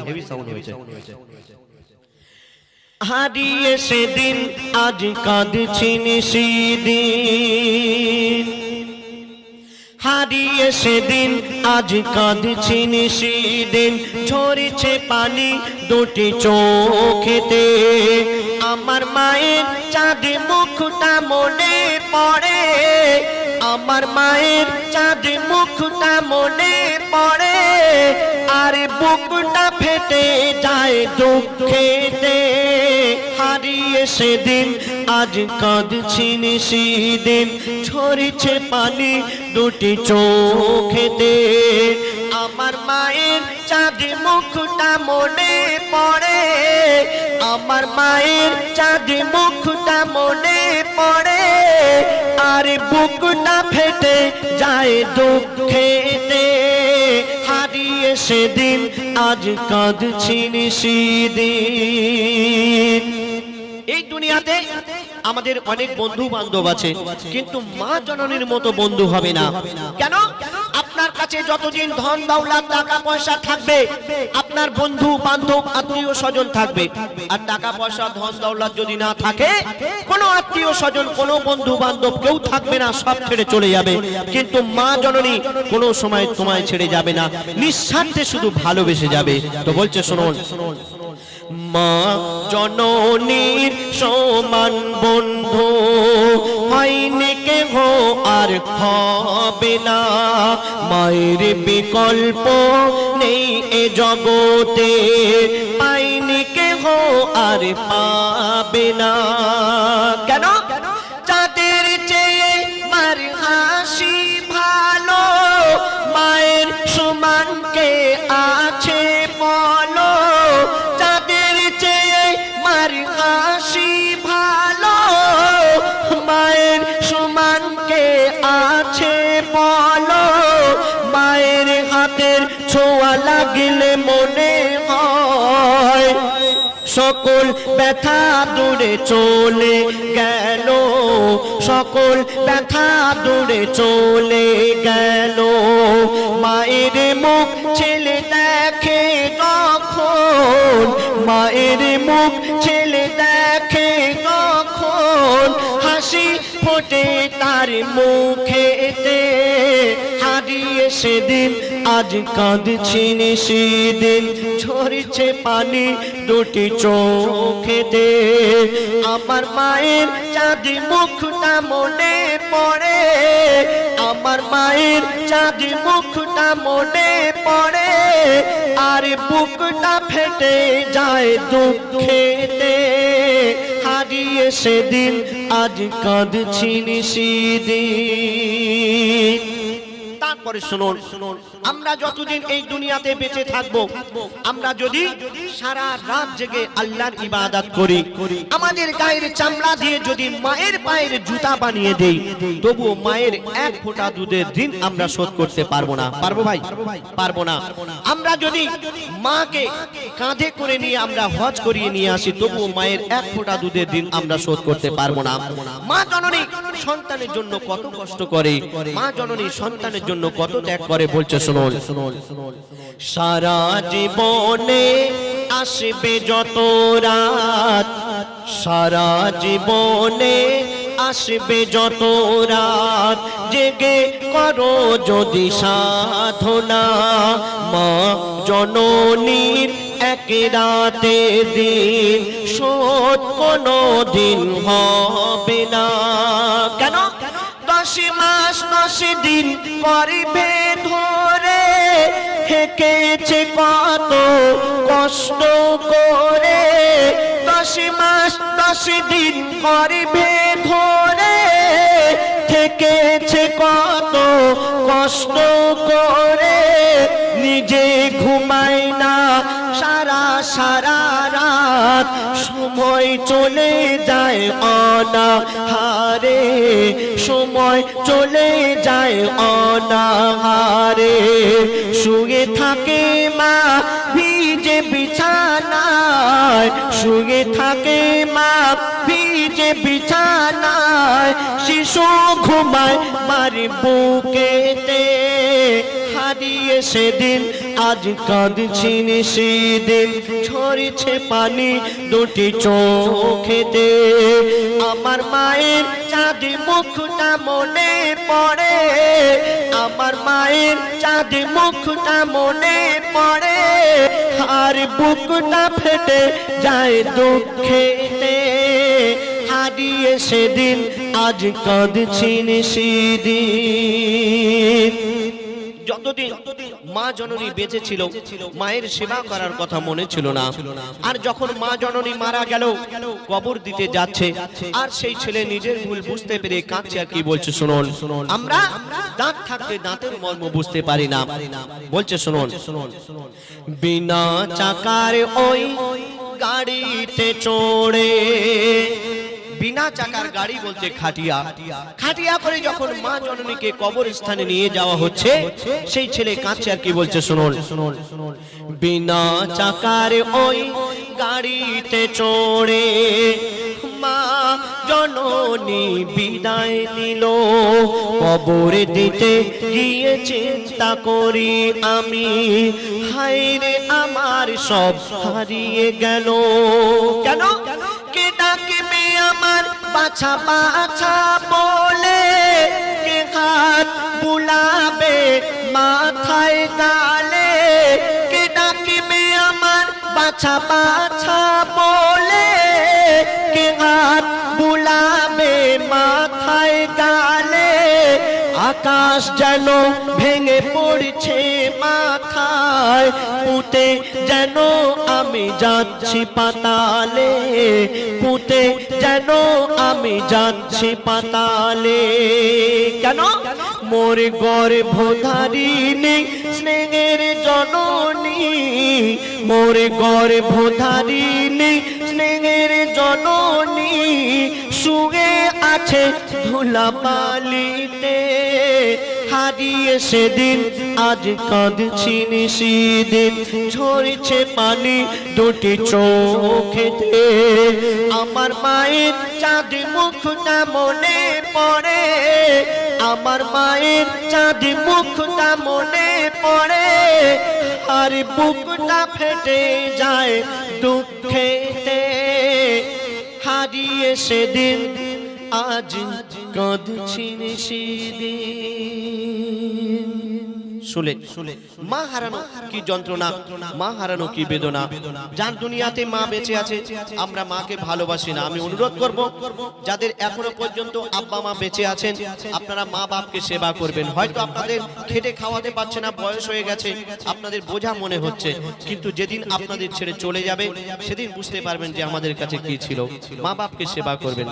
Heavy sound হয়েছে। হারিয়ে সেদিন আজ কাঁদছেন সেদিন, হারিয়ে সেদিন আজ কাঁদছেন সেদিন, ঝরেছে পানি দুটি চোখেতে। আমার মায়ের চাঁদ মুখটা মনে পড়ে, আমার মায়ের চাঁদ মুখটা মনে পড়ে, আর বুকটা ফেটে যায় দুঃখেতে। হারিয়ে সেদিন আজ কাঁদছেন সেদিন, ঝরেছে পানি দুটি চোখেতে। আমার মায়ের চাঁদ মুখটা মনে পড়ে, আমার মায়ের চাঁদ মুখটা মনে পড়ে, আর বুকটা ফেটে যায় দুঃখেতে। হারিয়ে সেদিন আজ কাঁদছেন সেদিন। এই দুনিয়াতে আমাদের অনেক বন্ধু বান্ধব আছে, কিন্তু মা জননীর মতো বন্ধু হবে না। কেন? আপনার কাছে যতদিন ধন দৌলত টাকা পয়সা থাকবে, আপনার বন্ধু বান্ধব আত্মীয় স্বজন থাকবে। আর টাকা পয়সা ধন দৌলত যদি না থাকে, কোনো আত্মীয় স্বজন কোনো বন্ধু বান্ধব কেউ থাকবে না, সব ছেড়ে চলে যাবে। কিন্তু মা জননী কোনো সময় তোমায় ছেড়ে যাবে না, নিঃস্বার্থে শুধু ভালোবেসে যাবে। তো বলছে শুনুন, মা জননীর সমান বন্ধু হয়নি কেহ আর হবে না, মায়ের বিকল্প নেই এ জগতে, পাইনি কেহ আর পাবে না। কেন? চাঁদের চেয়ে মার হাসি ভালো, মায়ের সমান কে আছে বলো? চাঁদের চেয়ে মার হাসি ভালো, মায়ের সমান কে আছে বলো? মায়ের হাতের ছোঁয়া লাগলে মনে হয় সকল ব্যথা দূরে চলে গেল, সকল ব্যথা দূরে চলে গেল। মায়ের মুখ ছেলে দেখে যখন, মায়ের মুখ ছেলে দেখে যখন, হাসি ফোটে তার মুখেতে। হারিয়ে সেদিন আজ কাঁদছেন সেদিন, ঝরছে পানি দুটি চোখেতে। আমার মায়ের চাঁদ মুখটা মনে পড়ে, আমার মায়ের চাঁদ মুখটা মনে পড়ে, আর বুকটা ফেটে যায় দুঃখেতে। হারিয়ে সেদিন আজ কাঁদছেন সেদিন। তারপরে শুনুন, আমরা যতদিন এই দুনিয়াতে বেঁচে থাকবো, আমরা যদি সারা রাত জেগে আল্লাহর ইবাদত করি, আমাদের গায়ের চামড়া দিয়ে যদি মায়ের পায়ের জুতা বানিয়ে দেই, তবু মায়ের এক ফোঁটা দুধের ঋণ আমরা শোধ করতে পারবো না। পারবো ভাই? পারবো না। আমরা যদি মাকে কাঁধে করে নিয়ে আমরা হজ করিয়ে নিয়ে আসি, তবু মায়ের এক ফোঁটা দুধের ঋণ আমরা শোধ করতে পারবো না। মা জননী সন্তানের জন্য কত কষ্ট করে, মা জননী সন্তানের জন্য কত ত্যাগ করে, বলছে শুনুন। সারা জীবনে আসবে যত রাত, সারা জীবনে আসবে যত রাত, জেগে করো যদি সাধনা, মা জননীর এক রাতে দিন শোধ কোনো দিন হবে না। কেন? 10 মাস 10 দিন গর্ভে ধরে থেকেছে কত কষ্ট করে, 10 মাস 10 দিন গর্ভে ধরে থেকেছে কত কষ্ট করে, নিজে ঘুমায় না সারা সারা রাত, সময় চলে যায় অনাহারে, সময় চলে যায় অনাহারে। শুয়ে থাকে মা ভিজে বিছানায়, শুয়ে থাকে মা ভিজে বিছানায়, শিশু ঘুমায় মার বুকেতে। হারিয়ে সেদিন আজ কাঁদছি সেদিন ঝরেছে পানি দুটি চোখেতে আমার মায়ের চাঁদ মুখটা মনে পড়ে আমার মায়ের চাঁদ মুখটা মনে পড়ে আর বুকটা ফেটে যায় দুঃখেতে হারিয়ে সেদিন আজ কাঁদছি সেদিন যতদিন মা জননী বেঁচে ছিল মায়ের সেবা করার কথা মনে ছিল না আর যখন মা জননী মারা গেল কবর দিতে যাচ্ছে আর সেই ছেলে নিজের ভুল বুঝতে পেরে কাঁদছে আর কি বলছে শুনুন আমরা দাঁত থাকতে দাঁতের মর্ম বুঝতে পারি না বলছে শুনুন বিনা চাকার ওই গাড়িতে চড়ে বিনা চাকার গাড়ি বলতে খাটিয়া খাটিয়া করে যখন মা জননীকে কবরস্থানে নিয়ে যাওয়া হচ্ছে সেই ছেলে কাঁদছে আর কি বলছে শুনুন বিনা চাকার ওই গাড়িতে চড়ে মা জননী বিদায় নিল কবরে দিতে গিয়ে চিন্তা করি আমি হায়রে আমার সব হারিয়ে গেল কেন কে ডাকবে আমার বাছা বাছা বলে কে হাত বুলাবে মাথায় গালে কে ডাকবে আমার বাছা বাছা বলে কে হাত বুলাবে মাথায় গালে আকাশ যেন ভেঙে পড়ছে মাথায় পুঁতে যেন আমি যাচ্ছি পাতালে পুঁতে যেন আমি যাচ্ছি পাতালে কেন মোর গর্ভধারিণী স্নেহের জননী মোর গর্ভধারিণী স্নেহের জননী শুয়ে আছে ধুলাবালিতে হারিয়ে সেদিন আজ কাঁদছি সেদিন ঝরছে পানি দুটি চোখেতে আমার মায়ের চাঁদ মুখটা মনে পড়ে আমার মায়ের চাঁদ মুখটা মনে পড়ে আর বুকটা ফেটে যায় দুঃখেতে হারিয়ে সেদিন আজ কাঁদছি সেদিন শুলে মা হারানো কি যন্ত্রণা মা হারানো কি বেদনা যার দুনিয়াতে মা বেঁচে আছে আমরা মাকে ভালোবাসি না আমি অনুরোধ করব যাদের এখনো পর্যন্ত আব্বা মা বেঁচে আছেন আপনারা মা বাপকে সেবা করবেন হয়তো আপনাদের খেটে খাওয়াতে পারছে না বয়স হয়ে গেছে আপনাদের বোঝা মনে হচ্ছে কিন্তু যেদিন আপনাদের ছেড়ে চলে যাবে সেদিন বুঝতে পারবেন যে আমাদের কাছে কি ছিল মা বাপকে সেবা করবেন